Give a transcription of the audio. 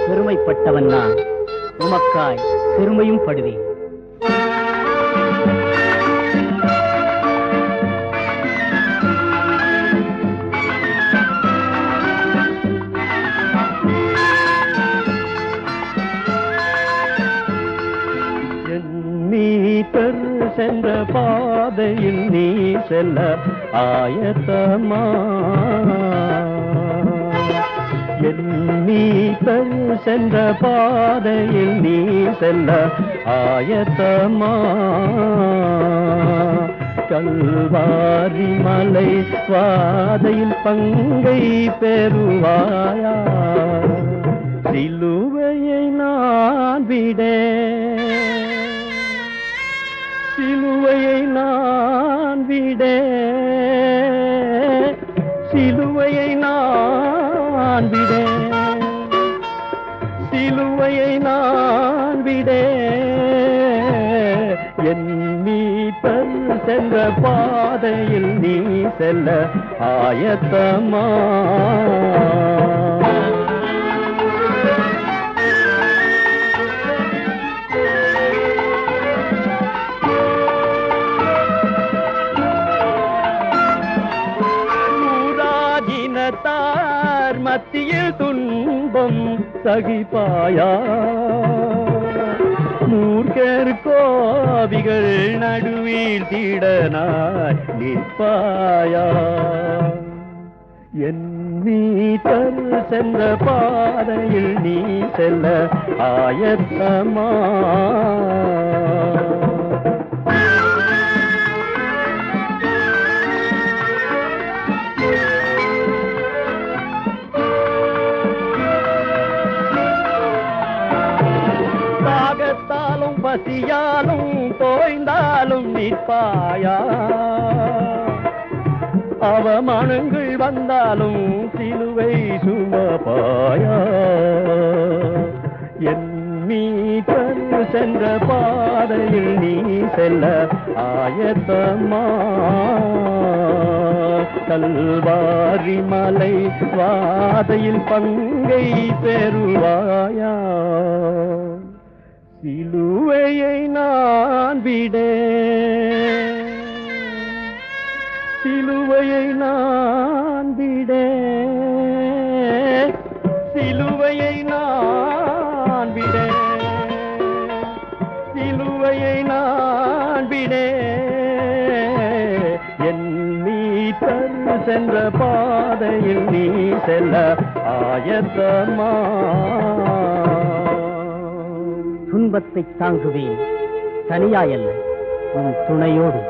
பெருமைப்பட்டவன் நான் உமக்காய் பெருமையும் படுவேன். சென்ற பாதையில் நீ செல்ல ஆயத்தமா நீ சென்ற பாதையில் நீ செல்ல ஆயத்தமா கல்வாரி மலை பாதையில் பங்கை பெறுவாயா சிலுவையை நான் விடேன் சிலுவையை நான் விடேன் சிலுவையை நான் விடேன் சிலுவையை நான் விடேன் என் மீட்பர் சென்ற பாதையில் நீ செல்ல ஆயத்தமா மத்தியில் துன்பம் சகிப்பாயா மூர்க்கர் கோபிகள் நடுவில் திடனாய் நிற்பாயா என் மீட்பர் சென்ற பாதையில் நீ செல்ல ஆயத்தமா பசியாலும் தோய்ந்தாலும் நிற்பாயா அவமானங்கள் வந்தாலும் சிலுவை சுமப்பாயா என் மீட்பர் சென்ற பாதையில் நீ செல்ல ஆயத்தமா கல்வாரி மலை வாதையில் பங்கை பெறுவாயா சிலுவையை நான் விடேன் சிலுவையை நான் விடேன் சிலுவையை நான் விடேன் சிலுவையை நான் விடேன் என் மீட்பர் சென்ற பாதையில் நீ செல்ல ஆயத்தமா துன்பத்தை தாங்குவேன் தனியாயல்ல உன் துணையோடு.